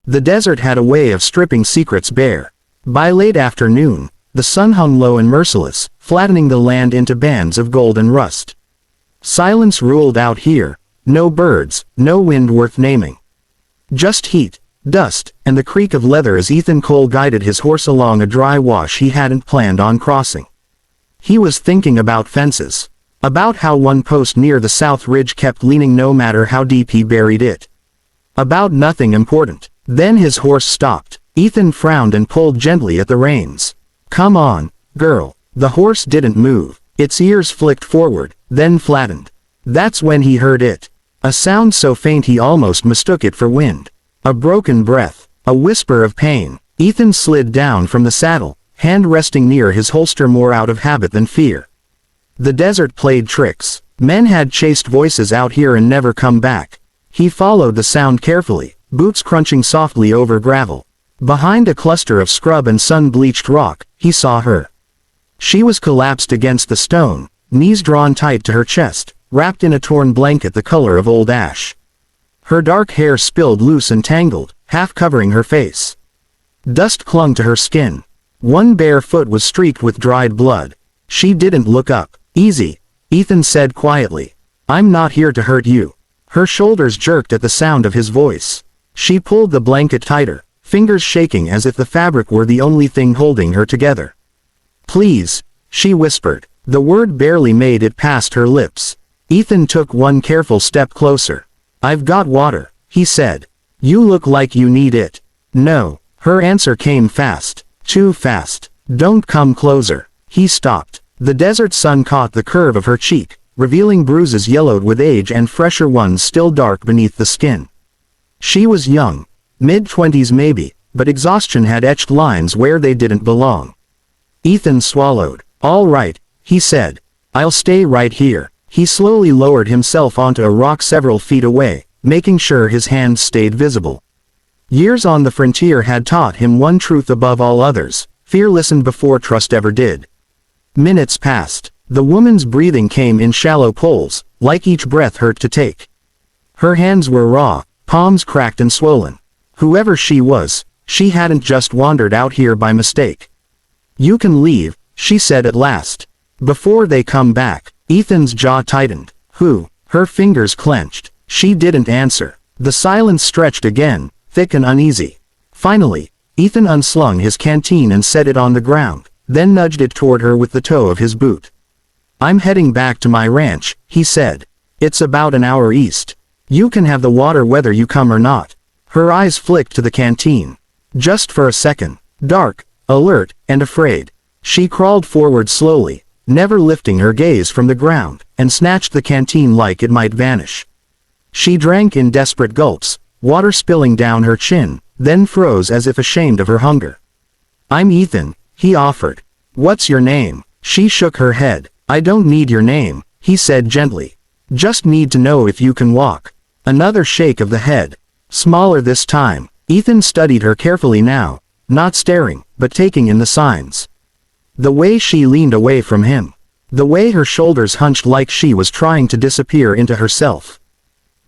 The desert had a way of stripping secrets bare. By late afternoon, the sun hung low and merciless, flattening the land into bands of gold and rust. Silence ruled out here, no birds, no wind worth naming. Just heat, dust, and the creak of leather as Ethan Cole guided his horse along a dry wash he hadn't planned on crossing. He was thinking about fences. About how one post near the south ridge kept leaning no matter how deep he buried it. About nothing important. Then his horse stopped. Ethan frowned and pulled gently at the reins. "Come on, girl." The horse didn't move. Its ears flicked forward, then flattened. That's when he heard it. A sound so faint he almost mistook it for wind. A broken breath. A whisper of pain. Ethan slid down from the saddle, hand resting near his holster more out of habit than fear. The desert played tricks. Men had chased voices out here and never come back. He followed the sound carefully, boots crunching softly over gravel. Behind a cluster of scrub and sun-bleached rock, he saw her. She was collapsed against the stone, knees drawn tight to her chest, wrapped in a torn blanket the color of old ash. Her dark hair spilled loose and tangled, half covering her face. Dust clung to her skin. One bare foot was streaked with dried blood. She didn't look up. "Easy," Ethan said quietly. "I'm not here to hurt you." Her shoulders jerked at the sound of his voice. She pulled the blanket tighter, fingers shaking as if the fabric were the only thing holding her together. "Please," she whispered. The word barely made it past her lips. Ethan took one careful step closer. "I've got water," he said. "You look like you need it." "No." Her answer came fast. Too fast. "Don't come closer." He stopped. The desert sun caught the curve of her cheek, revealing bruises yellowed with age and fresher ones still dark beneath the skin. She was young. Mid-20s maybe, but exhaustion had etched lines where they didn't belong. Ethan swallowed. "All right," he said. "I'll stay right here." He slowly lowered himself onto a rock several feet away, making sure his hands stayed visible. Years on the frontier had taught him one truth above all others: fear listened before trust ever did. Minutes passed. The woman's breathing came in shallow pulls, like each breath hurt to take. Her hands were raw, palms cracked and swollen. Whoever she was, she hadn't just wandered out here by mistake. "You can leave," she said at last. "Before they come back." Ethan's jaw tightened. "Who?" Her fingers clenched. She didn't answer. The silence stretched again, thick and uneasy. Finally, Ethan unslung his canteen and set it on the ground, then nudged it toward her with the toe of his boot. "I'm heading back to my ranch," he said. "It's about an hour east. You can have the water whether you come or not." Her eyes flicked to the canteen. Just for a second. Dark, alert, and afraid. She crawled forward slowly, never lifting her gaze from the ground, and snatched the canteen like it might vanish. She drank in desperate gulps, water spilling down her chin, then froze as if ashamed of her hunger. "I'm Ethan," he offered. "What's your name?" She shook her head. "I don't need your name," he said gently. "Just need to know if you can walk." Another shake of the head. Smaller this time. Ethan studied her carefully now, not staring, but taking in the signs. The way she leaned away from him. The way her shoulders hunched like she was trying to disappear into herself.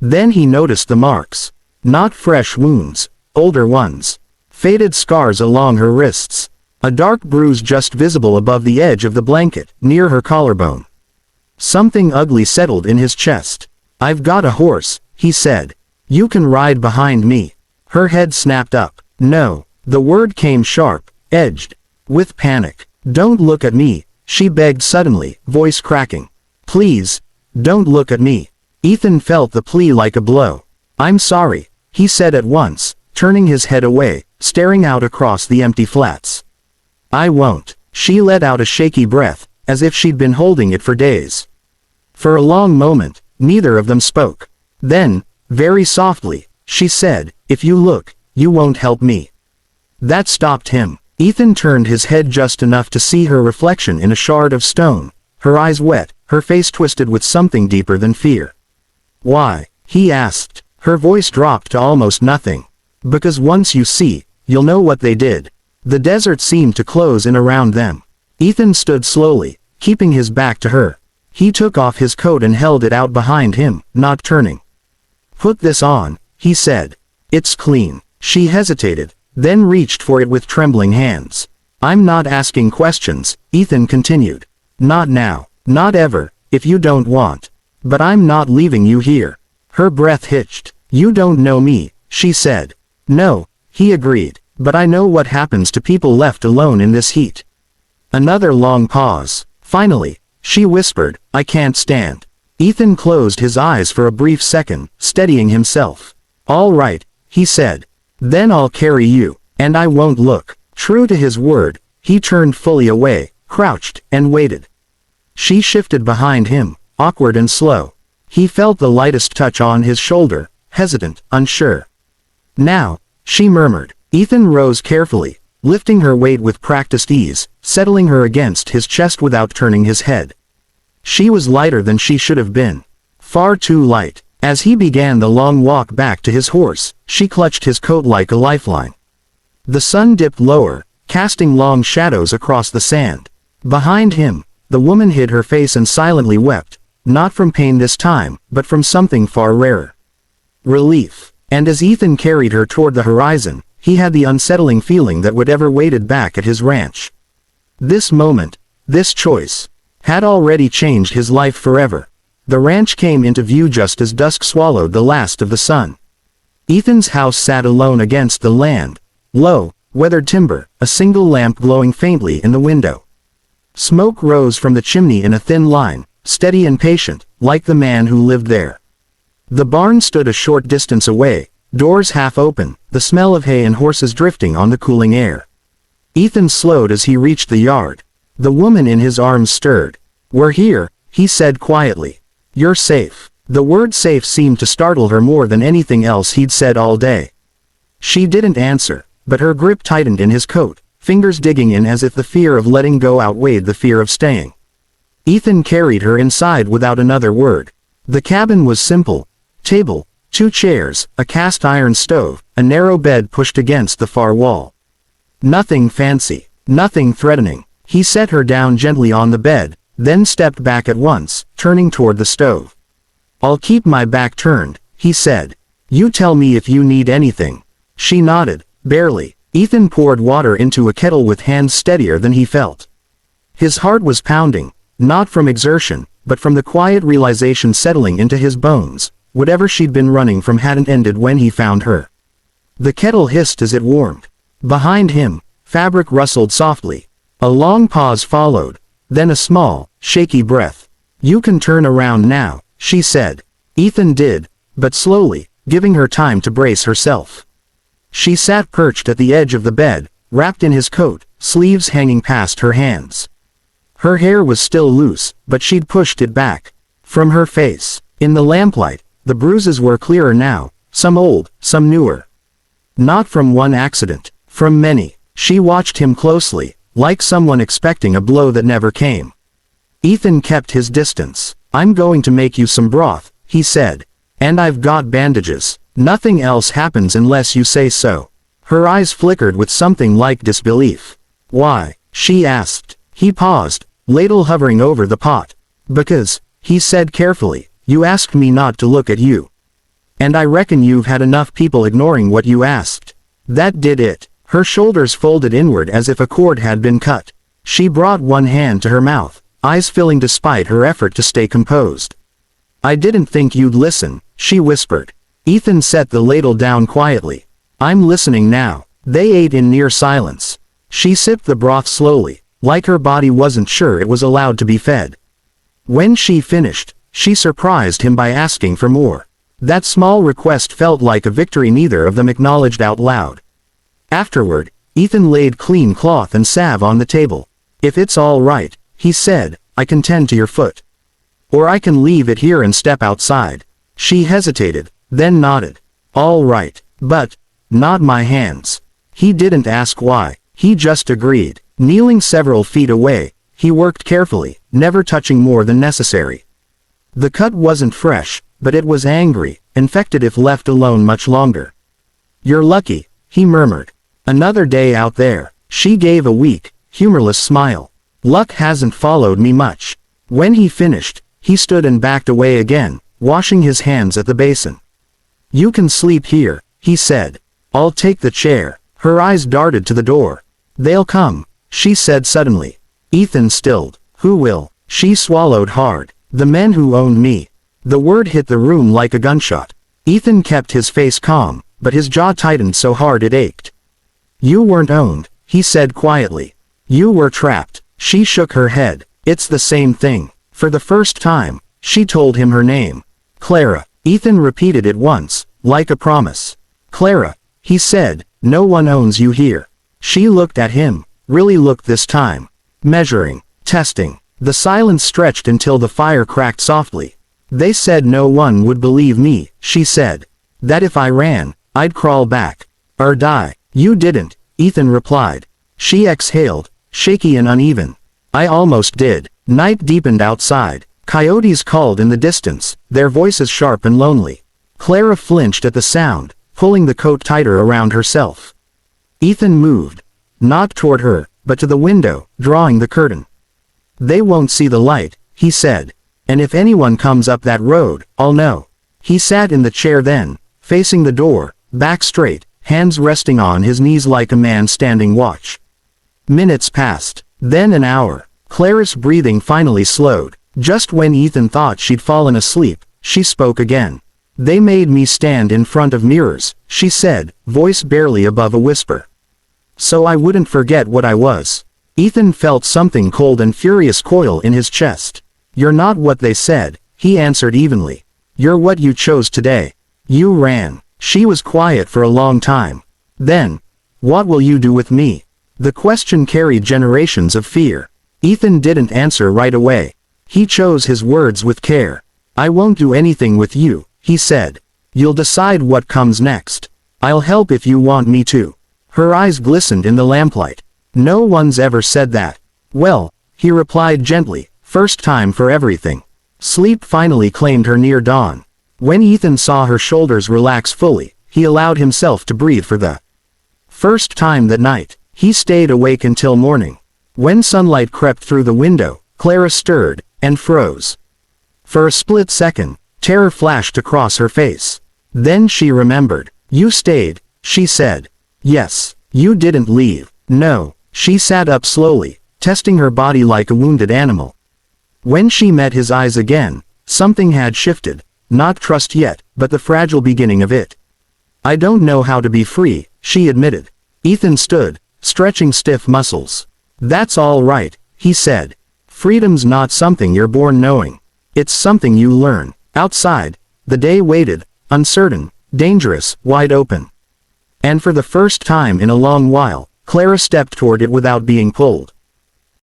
Then he noticed the marks. Not fresh wounds, older ones. Faded scars along her wrists. A dark bruise just visible above the edge of the blanket, near her collarbone. Something ugly settled in his chest. "I've got a horse," he said. "You can ride behind me." Her head snapped up. "No." The word came sharp, edged, with panic. "Don't look at me," she begged suddenly, voice cracking. "Please, don't look at me." Ethan felt the plea like a blow. "I'm sorry," he said at once, turning his head away, staring out across the empty flats. "I won't." She let out a shaky breath, as if she'd been holding it for days. For a long moment, neither of them spoke. Then, very softly, she said, "If you look, you won't help me." That stopped him. Ethan turned his head just enough to see her reflection in a shard of stone, her eyes wet, her face twisted with something deeper than fear. "Why?" he asked. Her voice dropped to almost nothing. "Because once you see, you'll know what they did." The desert seemed to close in around them. Ethan stood slowly, keeping his back to her. He took off his coat and held it out behind him, not turning. "Put this on," he said. "It's clean." She hesitated, then reached for it with trembling hands. I'm not asking questions, Ethan continued. Not now, not ever, if you don't want. But I'm not leaving you here. Her breath hitched. You don't know me, she said. No, he agreed, but I know what happens to people left alone in this heat. Another long pause. Finally, she whispered, I can't stand. Ethan closed his eyes for a brief second, steadying himself. All right, he said. Then I'll carry you, and I won't look. True to his word, he turned fully away, crouched, and waited. She shifted behind him, awkward and slow. He felt the lightest touch on his shoulder, hesitant, unsure. Now, she murmured. Ethan rose carefully, lifting her weight with practiced ease, settling her against his chest without turning his head. She was lighter than she should have been. Far too light. As he began the long walk back to his horse, she clutched his coat like a lifeline. The sun dipped lower, casting long shadows across the sand. Behind him, the woman hid her face and silently wept, not from pain this time, but from something far rarer. Relief. And as Ethan carried her toward the horizon, he had the unsettling feeling that whatever waited back at his ranch. This moment, this choice, had already changed his life forever. The ranch came into view just as dusk swallowed the last of the sun. Ethan's house sat alone against the land. Low, weathered timber, a single lamp glowing faintly in the window. Smoke rose from the chimney in a thin line, steady and patient, like the man who lived there. The barn stood a short distance away, doors half open, the smell of hay and horses drifting on the cooling air. Ethan slowed as he reached the yard. The woman in his arms stirred. We're here, he said quietly. You're safe. The word safe seemed to startle her more than anything else he'd said all day. She didn't answer, but her grip tightened in his coat, fingers digging in as if the fear of letting go outweighed the fear of staying. Ethan carried her inside without another word. The cabin was simple. Table, 2 chairs, a cast iron stove, a narrow bed pushed against the far wall. Nothing fancy, nothing threatening. He set her down gently on the bed, then stepped back at once, turning toward the stove. I'll keep my back turned, he said. You tell me if you need anything. She nodded, barely. Ethan poured water into a kettle with hands steadier than he felt. His heart was pounding, not from exertion, but from the quiet realization settling into his bones. Whatever she'd been running from hadn't ended when he found her. The kettle hissed as it warmed. Behind him, fabric rustled softly. A long pause followed, then a small, shaky breath. You can turn around now, she said. Ethan did, but slowly, giving her time to brace herself. She sat perched at the edge of the bed, wrapped in his coat, sleeves hanging past her hands. Her hair was still loose, but she'd pushed it back. From her face, in the lamplight, the bruises were clearer now, some old, some newer. Not from one accident, from many. She watched him closely, like someone expecting a blow that never came. Ethan kept his distance. I'm going to make you some broth, he said. And I've got bandages. Nothing else happens unless you say so. Her eyes flickered with something like disbelief. Why? She asked. He paused, ladle hovering over the pot. Because, he said carefully, you asked me not to look at you. And I reckon you've had enough people ignoring what you asked. That did it. Her shoulders folded inward as if a cord had been cut. She brought one hand to her mouth, eyes filling despite her effort to stay composed. I didn't think you'd listen, she whispered. Ethan set the ladle down quietly. I'm listening now. They ate in near silence. She sipped the broth slowly, like her body wasn't sure it was allowed to be fed. When she finished, she surprised him by asking for more. That small request felt like a victory neither of them acknowledged out loud. Afterward, Ethan laid clean cloth and salve on the table. If it's all right, he said, I can tend to your foot. Or I can leave it here and step outside. She hesitated, then nodded. All right, but, not my hands. He didn't ask why, he just agreed. Kneeling several feet away, he worked carefully, never touching more than necessary. The cut wasn't fresh, but it was angry, infected if left alone much longer. You're lucky, he murmured. Another day out there. She gave a weak, humorless smile. Luck hasn't followed me much. When he finished, he stood and backed away again, washing his hands at the basin. You can sleep here, he said. I'll take the chair. Her eyes darted to the door. They'll come, she said suddenly. Ethan stilled. Who will? She swallowed hard. The men who own me. The word hit the room like a gunshot. Ethan kept his face calm, but his jaw tightened so hard it ached. You weren't owned, he said quietly. You were trapped. She shook her head. It's the same thing. For the first time, she told him her name. Clara. Ethan repeated it once, like a promise. Clara, he said, no one owns you here. She looked at him, really looked this time. Measuring, testing. The silence stretched until the fire cracked softly. They said no one would believe me, she said. That if I ran, I'd crawl back. Or die. You didn't, Ethan replied. She exhaled, shaky and uneven. I almost did. Night deepened outside. Coyotes called in the distance, their voices sharp and lonely. Clara flinched at the sound, pulling the coat tighter around herself. Ethan moved. Not toward her, but to the window, drawing the curtain. They won't see the light, he said. And if anyone comes up that road, I'll know. He sat in the chair then, facing the door, back straight, hands resting on his knees like a man standing watch. Minutes passed, then an hour. Clara's breathing finally slowed. Just when Ethan thought she'd fallen asleep, she spoke again. They made me stand in front of mirrors, she said, voice barely above a whisper. So I wouldn't forget what I was. Ethan felt something cold and furious coil in his chest. You're not what they said, he answered evenly. You're what you chose today. You ran. She was quiet for a long time. Then, what will you do with me? The question carried generations of fear. Ethan didn't answer right away. He chose his words with care. I won't do anything with you, he said. You'll decide what comes next. I'll help if you want me to. Her eyes glistened in the lamplight. No one's ever said that. Well, he replied gently, first time for everything. Sleep finally claimed her near dawn. When Ethan saw her shoulders relax fully, he allowed himself to breathe for the first time that night. He stayed awake until morning. When sunlight crept through the window, Clara stirred, and froze. For a split second, terror flashed across her face. Then she remembered. You stayed, she said. Yes. You didn't leave. No. She sat up slowly, testing her body like a wounded animal. When she met his eyes again, something had shifted. Not trust yet, but the fragile beginning of it. I don't know how to be free, she admitted. Ethan stood, stretching stiff muscles. That's all right, he said. Freedom's not something you're born knowing. It's something you learn. Outside, the day waited, uncertain, dangerous, wide open. And for the first time in a long while, Clara stepped toward it without being pulled.